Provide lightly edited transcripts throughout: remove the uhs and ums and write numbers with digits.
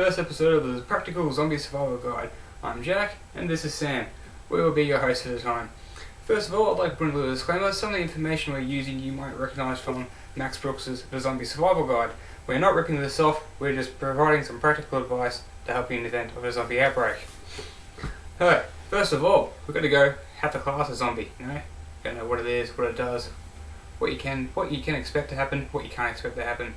first episode of the Practical Zombie Survival Guide. I'm Jack, and this is Sam. We will be your hosts for the time. First of all, I'd like to put in a little disclaimer. Some of the information we're using you might recognise from Max Brooks' The Zombie Survival Guide. We're not ripping this off, we're just providing some practical advice to help you in the event of a zombie outbreak. Alright, first of all, we've got to go how to class a zombie, you know? Got to know what it is, what it does, what you can expect to happen, what you can't expect to happen.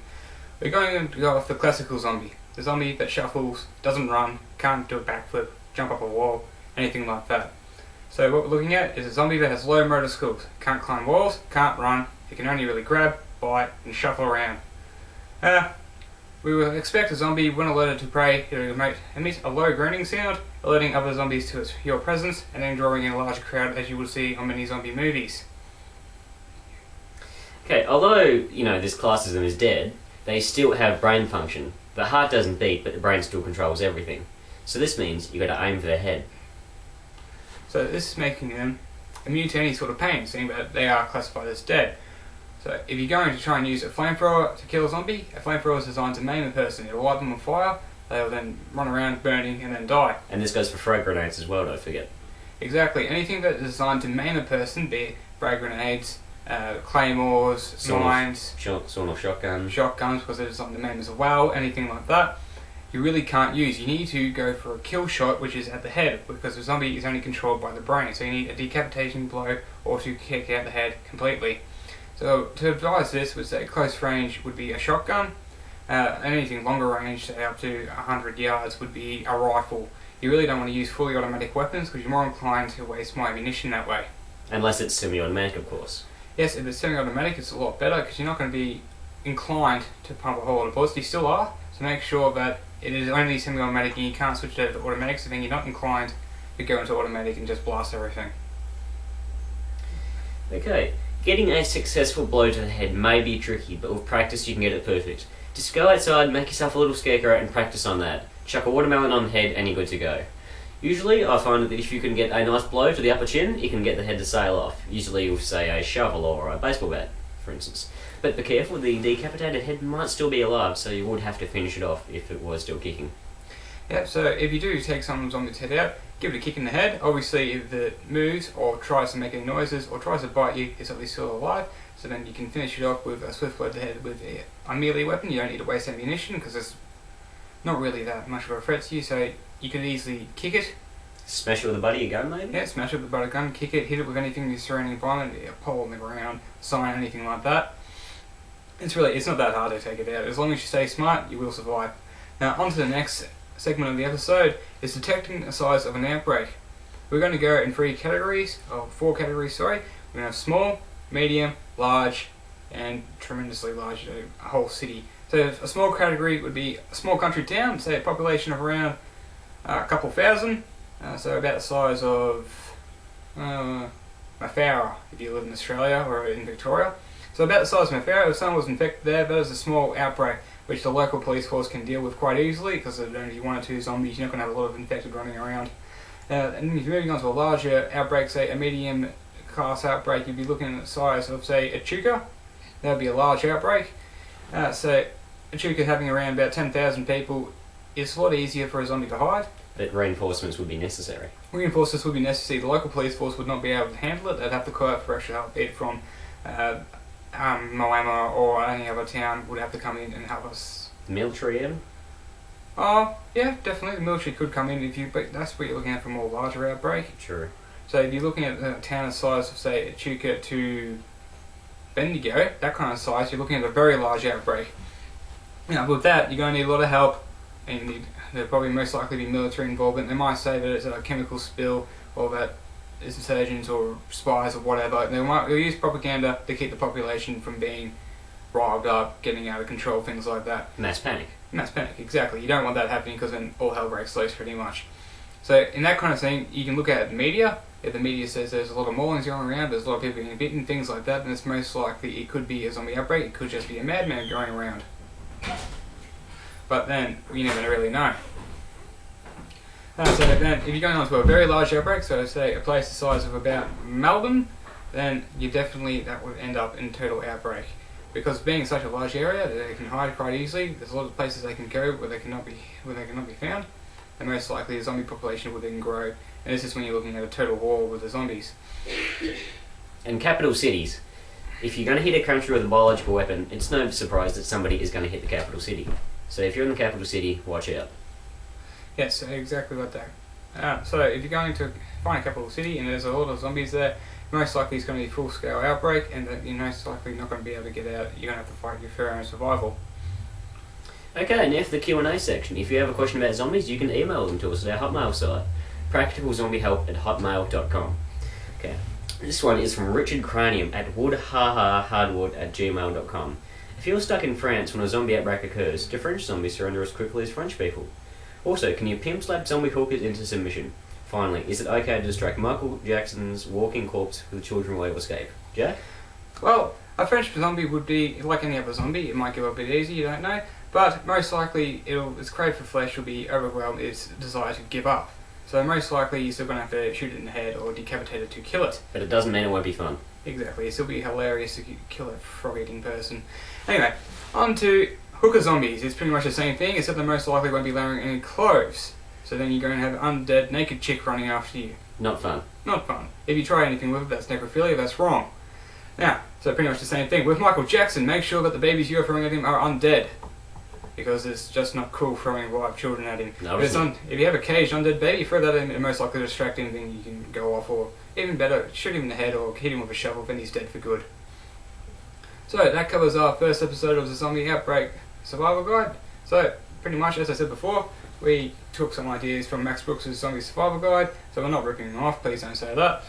We're going to go off the classical zombie. The zombie that shuffles, doesn't run, can't do a backflip, jump up a wall, anything like that. So what we're looking at is a zombie that has low motor skills. Can't climb walls, can't run, it can only really grab, bite, and shuffle around. We will expect a zombie, when alerted to prey, it will emit a low groaning sound, alerting other zombies to your presence, and then drawing in a large crowd as you will see on many zombie movies. Okay, although, this classism is dead, they still have brain function. The heart doesn't beat, but the brain still controls everything. So this means you got to aim for their head. So this is making them immune to any sort of pain, seeing that they are classified as dead. So if you're going to try and use a flamethrower to kill a zombie, a flamethrower is designed to maim a person. It will light them on fire, they will then run around burning and then die. And this goes for frag grenades as well, don't forget. Exactly. Anything that is designed to maim a person, be it frag grenades, claymores, mines, sawn-off shotguns, because they're designed to maim as well, anything like that, you really can't use. You need to go for a kill shot, which is at the head, because the zombie is only controlled by the brain. So you need a decapitation blow or to kick out the head completely. So to advise this, would say close range would be a shotgun. Anything longer range, say up to 100 yards, would be a rifle. You really don't want to use fully automatic weapons because you're more inclined to waste more ammunition that way. Unless it's semi-automatic, of course. Yes, if it's semi-automatic, it's a lot better because you're not going to be inclined to pump a whole lot of bullets. You still are, so make sure that it is only semi-automatic and you can't switch it over to automatic, so then you're not inclined to go into automatic and just blast everything. Okay, getting a successful blow to the head may be tricky, but with practice you can get it perfect. Just go outside, make yourself a little scarecrow and practice on that. Chuck a watermelon on the head and you're good to go. Usually I find that if you can get a nice blow to the upper chin, you can get the head to sail off. Usually with, say, a shovel or a baseball bat, for instance. But be careful, the decapitated head might still be alive, so you would have to finish it off if it was still kicking. Yep, so if you do take someone's zombie's head out, give it a kick in the head. Obviously if it moves or tries to make any noises or tries to bite you, it's obviously still alive. So then you can finish it off with a swift blow to the head with a melee weapon. You don't need to waste ammunition because it's not really that much of a threat to you, so you can easily kick it. Smash it with the butt of your gun, maybe? Yeah, smash it with the butt of a gun, kick it, hit it with anything in your surrounding environment, a pole on the ground, sign, anything like that. It's not that hard to take it out. As long as you stay smart, you will survive. Now, on to the next segment of the episode, is detecting the size of an outbreak. We're going to go in 4 categories. We're going to have small, medium, large, and tremendously large, a whole city. So a small category would be a small country town, say a population of around a couple thousand, so about the size of Mafara if you live in Australia or in Victoria. So about the size of Mafara, if someone was infected there, that is a small outbreak which the local police force can deal with quite easily because there's only 1 or 2 zombies, you're not going to have a lot of infected running around. And if you're moving on to a larger outbreak, say a medium class outbreak, you'd be looking at the size of, say, Echuca. That would be a large outbreak. So Echuca having around about 10,000 people, it's a lot easier for a zombie to hide. But reinforcements would be necessary. Reinforcements would be necessary. The local police force would not be able to handle it. They'd have to call out for extra help, be it from Moama or any other town would have to come in and help us. The military, Adam? Yeah, definitely. The military could come in but that's what you're looking at for a more larger outbreak. True. So if you're looking at a town the size of, say, Echuca to Bendigo, that kind of size, you're looking at a very large outbreak. Now, with that, you're going to need a lot of help, and there'll probably most likely be military involvement. They might say that it's a chemical spill, or that it's insurgents or spies or whatever. They'll use propaganda to keep the population from being riled up, getting out of control, things like that. Mass panic. Mass panic, exactly. You don't want that happening because then all hell breaks loose pretty much. So in that kind of thing, you can look at the media. If the media says there's a lot of maulings going around, there's a lot of people getting bitten, things like that, then it's most likely it could be a zombie outbreak. It could just be a madman going around. But then, you never really know. So then, if you're going on to a very large outbreak, so say a place the size of about Melbourne, then that would end up in total outbreak. because being such a large area, they can hide quite easily. There's a lot of places they can go where they cannot be found, and most likely the zombie population will then grow. And this is when you're looking at a total war with the zombies. And capital cities. If you're going to hit a country with a biological weapon, it's no surprise that somebody is going to hit the capital city. So if you're in the capital city, watch out. Yes, exactly like that. So if you're going to find a capital city and there's a lot of zombies there, most likely it's going to be a full-scale outbreak, and that you're most likely not going to be able to get out. You're going to have to fight your own survival. Okay, now for the Q&A section. If you have a question about zombies, you can email them to us at our Hotmail site, practicalzombiehelp@hotmail.com. Okay, this one is from Richard Cranium at woodhahahardwood@gmail.com. If you're stuck in France when a zombie outbreak occurs, do French zombies surrender as quickly as French people? Also, can you pimp slap zombie hookers into submission? Finally, is it okay to distract Michael Jackson's walking corpse with children will escape? Jack? Well, a French zombie would be like any other zombie. It might give up a bit easy, you don't know. But most likely, its crave for flesh will be overwhelmed its desire to give up. So most likely, you're still going to have to shoot it in the head or decapitate it to kill it. But it doesn't mean it won't be fun. Exactly, it'll still be hilarious to kill a frog-eating person. Anyway, on to hooker zombies. It's pretty much the same thing, except they most likely won't be wearing any clothes. So then you're going to have an undead, naked chick running after you. Not fun. Not fun. If you try anything with it, that's necrophilia, that's wrong. Now, so pretty much the same thing. With Michael Jackson, make sure that the babies you're throwing at him are undead. Because it's just not cool throwing live children at him. No, if you have a caged undead baby, throw that at him, it'll most likely distract anything you can go off, or even better, shoot him in the head or hit him with a shovel, then he's dead for good. So that covers our first episode of the Zombie Outbreak Survival Guide. So pretty much, as I said before, we took some ideas from Max Brooks' Zombie Survival Guide, so we're not ripping them off, please don't say that.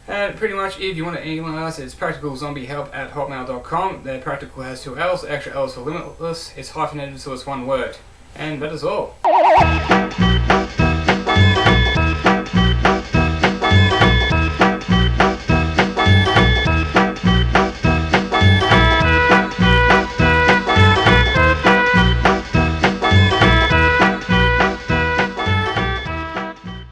And pretty much, if you want to email us, it's practicalzombiehelp@hotmail.com. The practical has 2 L's, the extra L's for limitless, it's hyphenated so it's one word. And that is all.